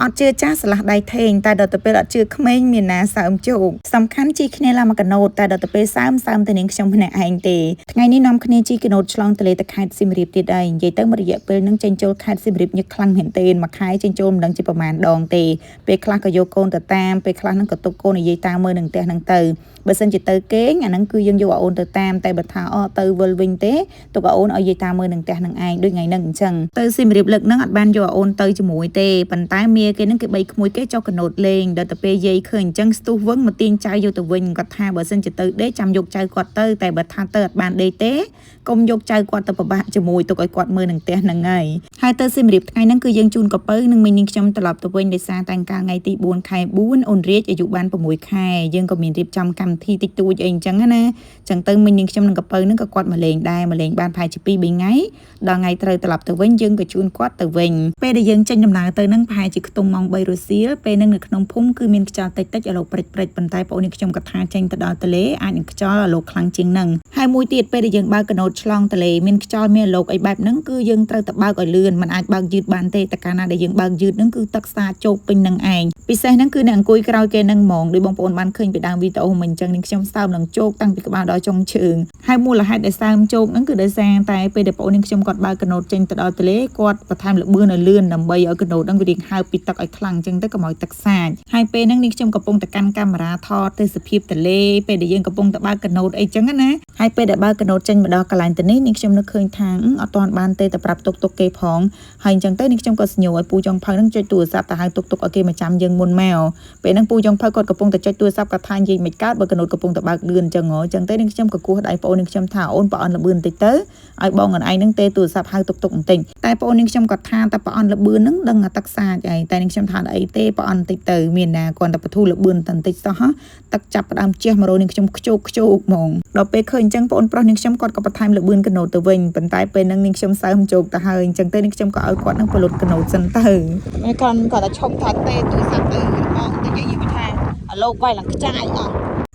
អត់ជឿចាស់ស្លាស់ដៃថេងតែដល់ទៅពេលអត់ជឿក្មេងមានណាសើមជោគសំខាន់ជីគ្នាឡាមកណូតតែដល់ទៅពេលសើមទៅនាងខ្ញុំម្នាក់ឯងទេថ្ងៃនេះនាំគ្នាជីកណូតឆ្លងទលេទៅខេត្តសៀមរាបទៀតហើយនិយាយទៅមួយរយៈពេលនឹងចេញចូលខេត្តសៀមរាបញឹកខ្លាំងមែនទែនមួយខែចេញចូលមិនដឹងជាប្រមាណដងទេពេលខ្លះក៏យកកូនទៅតាមពេលខ្លះនឹងក៏ទុកកូននិយាយតាមមើលនឹងផ្ទះនឹងទៅបើសិនជាទៅគេងអាហ្នឹងគឺយើងយកអូនទៅតាមតែបើថាទៅវិលវិញទេទុកអូនឲ្យយាយតាមមើលនឹងផ្ទះនឹងឯងដូចថ្ងៃហ្នឹងអញ្ចឹងទៅសៀមរាបលើកហ្នឹងអត់បានយកអូនទៅជាមួយទេប៉ុន្តែមីគេហ្នឹងគេបីក្មួយគេចុះកណូតលេងដល់ទៅពេលយាយឃើញអញ្ចឹងស្ទុះវឹងមកទាញចៅយកទៅវិញគាត់ថាបើសិនជាទៅដេកចាំយកចៅគាត់ទៅតែបើថាទៅអត់បានដេកទេកុំយកចៅគាត់ទៅប្របាក់ជាមួយទុកឲ្យគាត់មើលនឹងផ្ទះហ្នឹងហើយទៅសៀមរាបថ្ងៃហ្នឹងគឺយើងជូនកពៅនឹងមីងខ្ញុំត្រឡប់ទៅវិញដោយសារតែកាលថ្ងៃទី4 ខែ 4អូនរាជអាយុបាន6 ខែយើងក៏មានរៀបចំកម្មវិធីតិចតួចអីអញ្ចឹងណាអញ្ចឹងទៅមីងខ្ញុំនឹងកពៅហ្នឹងក៏គាត់មកលេងដែរមកលេងបានប្រហែលជា2 3ថ្ងៃដល់ថ្ងៃត្រូវត្រឡប់ទៅវិញយើងក៏ជូនគាត់ទៅវិញពេលដែលយើងចេញដំណើរទៅហ្នឹងប្រហែលជាខ្ទង់ម៉ោង 3 រសៀលពេលហ្នឹងនៅក្នុងភូមិគឺមានខ្យល់តិចតិចឥឡូវព្រិចប៉ុន្តែបងអូនខ្ញុំក៏ថាចេញទៅដល់ទន្លេអាចនឹងខ្យល់ឥឡូវខ្លាំងជាងហ្នឹងហើយមួយទៀតពេលដែលយើងបើកកណូតឆ្លងទន្លេមានខ្យល់មានឥឡូវអីបែបហ្នឹងគឺយើងត្រូវតែបើកឲ្យលឿនមិនអាចបើកយឺតបានទេតែកាលណាដែលយើងបើកយឺតហ្នឹងគឺទឹកសាចជោកពេញនឹងឯងពិសេសហ្នឹងគឺអ្នកអង្គុយក្រោយគេហ្នឹងហ្មងដោយបងប្អូនបានឃើញពីដើមវីដេអូមិញអញ្ចឹងនឹងខ្ញុំសើមនឹងជោកតាំងពីក្បាលដល់ចុងជើងហើយមូលហេតុដែលសើមជោកហ្នឹងគឺដោយសារតែពេលដែលបងអូនខ្ញុំគាត់បើកកណូតចេញទៅដល់ទន្លេគាត់បន្ថែមលបឿនឲ្យលឿនដើម្បីឲ្យកណូតហ្នឹងវារៀងហើបពីទឹកឲ្យខ្លាំងអញ្ចឹងទៅកុំឲ្យទឹកសាចហើយពេលហ្នឹងនាងខ្ញុំកំពុងតែកាន់កាមេរ៉ាថតទេសភាពទន្លេពេលដែលយើងកំពុងតែបើកកណូតអីចឹងណាហើយពេលដែលបើកកណូតចេញមកដល់កន្លែងទៅនេះនាងខ្ញុំនឹកឃើញថាអត់ទាន់បានទេតែប្រាប់ទុកគេផងហើយអញ្ចឹងទៅនាងខ្ញុំក៏ស្ញោឲ្យពូចុងផៅហ្នឹងចុចទូរស័ព្ទទៅហៅទុកឲ្យគេមកចាំយើងមុនមកពេលហ្នឹងពូចុងផៅគាត់កំពុងតែចុចទូរស័ព្ទគាត់ថានិយាយមិនកើតបើកណូតកំពុងតែបើកលឿនអញ្ចឹងទៅនាងខ្ញុំក៏គោះដៃប្អូននាងខ្ញុំថាអូនប្រអន់លបឿនបន្តិចទៅឲ្យបងអនឯងហ្នឹងទេទូរស័ព្ទហៅទុកបន្តិចតែប្អូននាងខ្ញុំគាត់ថាតែប្រអន់លបឿនហ្នឹងដឹងតែទឹកសាចហើយតែនាងខ្ញុំថាអីទេប្រអន់បន្តិចទៅមានណាគាត់តែបធូរលបឿនបន្តិចសោះទឹកចាប់ផ្ដើមជះមករោនាងខ្ញុំខ្ជោកហ្មងដល់ពេលឃើញអញ្ចឹងបងប្រុសនាងខ្ញុំគាត់ក៏បន្ថែមលបឿនកណូតទៅវិញប៉ុន្តែពេលហ្នឹងនាងខ្ញុំសើមជោកទៅហើយអញ្ចឹងទៅនាងខ្ញុំក៏ឲ្យគាត់នឹងប្រលត់កណូតសិនទៅគាត់តែឈប់ថាទេទូរស័ព្ទទៅបងទៅនិយាយថាអាលោកវាយឡើងខ្ចាយអស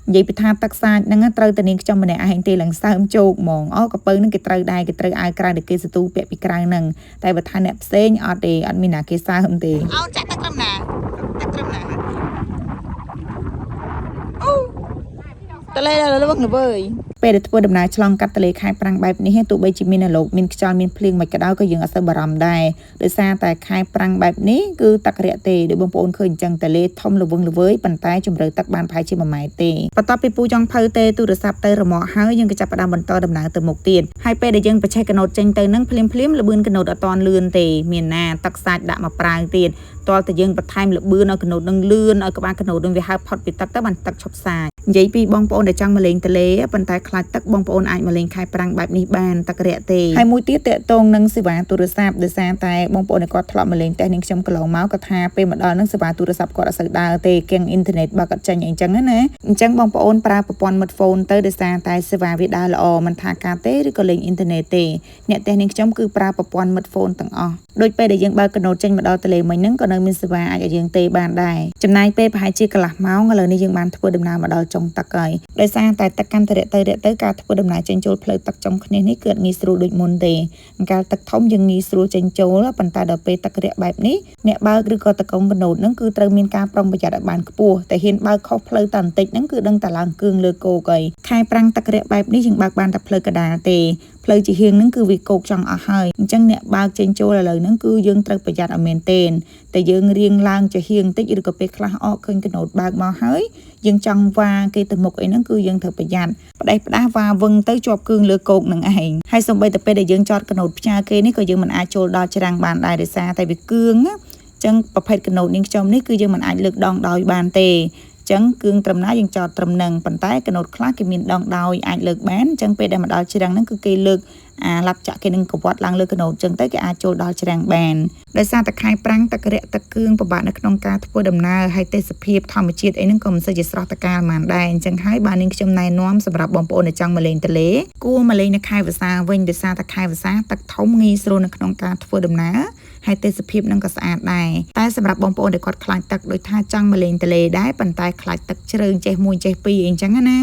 ់និយាយពីថាទឹកសាចហ្នឹងត្រូវតែនាងខ្ញុំម្នាក់ឯងទេឡើងសើមជោកហ្មងកពៅហ្នឹងគេត្រូវដែរគេត្រូវអាវក្រៅដែលគេសទូពាក់ពីក្រៅហ្នឹងតែបើថាអ្នកផ្សេងអត់ទេអត់មានណាគេសើមទេអោចាក់ទឹកត្រឹមណាអូតលេលវឹកនវើយពេលដែលធ្វើដំណើរឆ្លងកាត់ទន្លេខេត្តប្រាំងបែបនេះទោះបីជាមានលោកមានខ្យល់មានភ្លៀងមិនក៏ដោយក៏យើងអត់សូវបារម្ភដែរដោយសារតែខេត្តប្រាំងបែបនេះគឺទឹករាក់ទេដោយបងប្អូនឃើញអញ្ចឹងទន្លេធំល្វឹងល្វើយប៉ុន្តែជម្រៅទឹកបានប្រហែលជា1 ម៉ែត្រទេបន្ទាប់ពីពូចង់ភៅទេទូរស័ព្ទទៅរមាក់ហើយយើងក៏ចាប់ផ្ដើមបន្តដំណើរទៅមុខទៀតហើយពេលដែលយើងបច្ចេកកណូតចេញទៅនឹងភ្លាមល្បឿនកណូតអត់តាន់លឿនទេមានណាទឹកសាច់ដាក់មកប្រាវទៀតតើតែយើងបន្ថែមលបឿនឲ្យកណូតនឹងលឿនឲ្យក្បាលកណូតនឹងវាហើបផុតពីទឹកទៅបានទឹកឈប់សាចនិយាយពីបងប្អូនដែលចង់មកលេងទន្លេប៉ុន្តែខ្លាចទឹកបងប្អូនអាចមកលេងខេត្តប្រាំងបែបនេះបានទឹករាក់ទេហើយមួយទៀតតកតងនឹងសេវាទូរស័ព្ទដោយសារតែបងប្អូនគាត់ធ្លាប់មកលេងផ្ទះនាងខ្ញុំកន្លងមកក៏ថាពេលមកដល់នឹងសេវាទូរស័ព្ទគាត់អត់សូវដើរទេគៀងអ៊ីនធឺណិតបើគាត់ចេញអីចឹងណាអញ្ចឹងបងប្អូនប្រើប្រព័ន្ធ smartphone ទៅដោយសារតែសេវាវាដើរល្អមិនថាការទេឬក៏លេងអ៊ីនធឺណិតទេអ្នកផ្ទះនាងខ្ញុំគឺប្រើប្រព័ន្ធ smartphone ទាំងអស់ដូចពេលដែលយើងបើកកណូតចេញមកដល់ទន្លេមិញហ្នឹងក៏នៅមានសេវាអាចឲ្យយើងទេបានដែរចំណាយពេលប្រហែលជាកន្លះម៉ោងឥឡូវនេះយើងបានធ្វើដំណើរមកដល់ចុងទឹកហើយដោយសារតែទឹកកាន់តែរាក់ទៅការធ្វើដំណើរចេញចូលផ្លូវទឹកចំគ្នានេះគឺអត់ងាយស្រួលដូចមុនទេកាលទឹកធំយើងងាយស្រួលចេញចូលប៉ុន្តែដល់ពេលទឹករាក់បែបនេះអ្នកបើកឬក៏តកងកណូតហ្នឹងគឺត្រូវមានការប្រុងប្រយ័ត្នឲ្យបានខ្ពស់តែហ៊ានបើកខុសផ្លូវតែបន្តិចហ្នឹងគឺដឹងតែឡើងគឿងលើគោកហើយខែប្រាំងទឹករាក់បែបនេះយើងបើកបានតែផ្លូវកដាលទេផ្លូវជាហៀងហ្នឹងគឺវាគោកចង់អស់ហើយអញ្ចឹងអ្នកបើកចេញចូលឥឡូវហ្នឹងគឺយើងត្រូវប្រយ័ត្នឲ្យមែនទែនតែយើងរៀងឡើងជាហៀងតិចឬក៏ពេលខ្លះអកឃើញកណូតបើកមកហើយយើងចង់វ៉ាគេទៅមុខអីហ្នឹងគឺយើងត្រូវប្រយ័ត្នផ្ដេសផ្ដាសវ៉ាវឹងទៅជាប់គឿងលើគោកនឹងឯងហើយសូម្បីតែពេលដែលយើងចតកណូតផ្ញើគេនេះក៏យើងមិនអាចចូលដល់ច្រាំងបានដែរដោយសារតែវាគឿងអញ្ចឹងប្រភេទកណូតនាងខ្ញុំនេះគឺយើងមិនអាចលើកដងដោយបានទេចឹងគឿងត្រឹមណាយើងចតត្រឹមនឹងប៉ុន្តែកណូតខ្លះគេមានដងដោយអាចលើកបានអញ្ចឹងពេលដែលមកដល់ច្រាំងហ្នឹងគឺគេលើកឡាប់ចាក់គេនឹងកវត្តឡើងលើកណូតអញ្ចឹងទៅគេអាចចូលដល់ច្រាំងបានដោយសារតែខែប្រាំងទឹករាក់ទឹកគឿងពិបាកនៅក្នុងការធ្វើដំណើរហើយទេសភាពធម្មជាតិអីហ្នឹងក៏មិនសូវជាស្រស់តកាលប៉ុន្មានដែរអញ្ចឹងហើយបាននាងខ្ញុំណែនាំសម្រាប់បងប្អូនដែលចង់មកលេងទន្លេគួរមកលេងនៅខែវស្សាវិញដោយសារតែខែវស្សាទឹកធំងាយស្រួលនៅក្នុងការធ្វើដំណើរហើយទេសភាពនឹងក៏ស្អាតដែរតែសម្រាប់បងប្អូនដែលគាត់ខ្លាចទឹកដោយថាចង់មកលេងទន្លេដែរប៉ុន្តែខ្លាចទឹកជ្រៅចេះ1ចេះ2អីអញ្ចឹងណា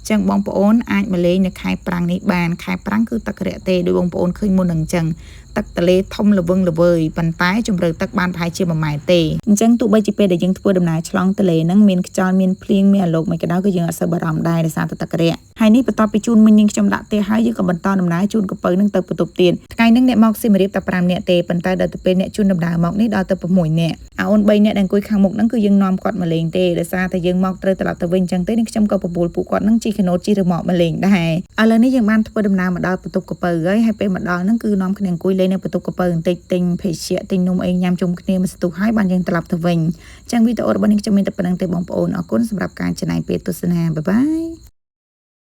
ចឹងបងប្អូនអាចមកលេងនៅខែប្រាំងនេះបានខែប្រាំងគឺទឹករាក់ទេដោយបងប្អូនឃើញមុននឹងអញ្ចឹង ទឹកទន្លេធំល្វឹងល្វើយប៉ុន្តែជម្រៅទឹកបានប្រហែលជា1ម៉ែត្រទេអញ្ចឹងទោះបីជាពេលដែលយើងធ្វើដំណើរឆ្លងទន្លេហ្នឹងមានខ្យល់មានភ្លៀងមានអាលោកមិនក៏ដោយក៏យើងអត់សូវបារម្ភដែរដោយសារតែទឹករាក់ហើយនេះបន្ទាប់ពីជូនមិញនាងខ្ញុំដាក់ផ្ទះហើយយើងក៏បន្តដំណើរជូនកពៅនឹងទៅបន្ទប់ទៀតថ្ងៃហ្នឹងអ្នកមកសៀមរាបតែ5នាក់ទេប៉ុន្តែដល់ទៅពេលអ្នកជូនដំណើរមកនេះដល់ទៅ6នាក់អូន3នាក់ដែលអង្គុយខាងមុខហ្នឹងគឺយើងនាំគាត់មកលេងទេដោយសារតែយើងមកត្រូវត្រឡប់ទៅវិញអញ្ចឹងទេនាងខ្ញុំក៏បបួលពួកគាត់ហ្នឹងជិះកាណូតជិះរ៉ឺម៉កមកលេងដែរឥឡូវនេះយើងបានធ្វើដំណើរមកដល់បន្ទប់កពៅហើយពេលមកដល់ហ្នឹងគឺនាំគ្នាអង្គុយលេងនៅបន្ទប់កពៅបន្តិចទិញភេសជ្ជៈទិញនំអីញ៉ាំជុំគ្នាមួយស្ទុះហើយបានយើងត្រឡប់ទៅវិញអញ្ចឹងវីដេអូរបស់នេះខ្ញុំមានតែប៉ុណ្្នឹងទេបងប្អូនអរគុណសម្រាប់ការចំណាយពេលទស្សនាបាយបាយ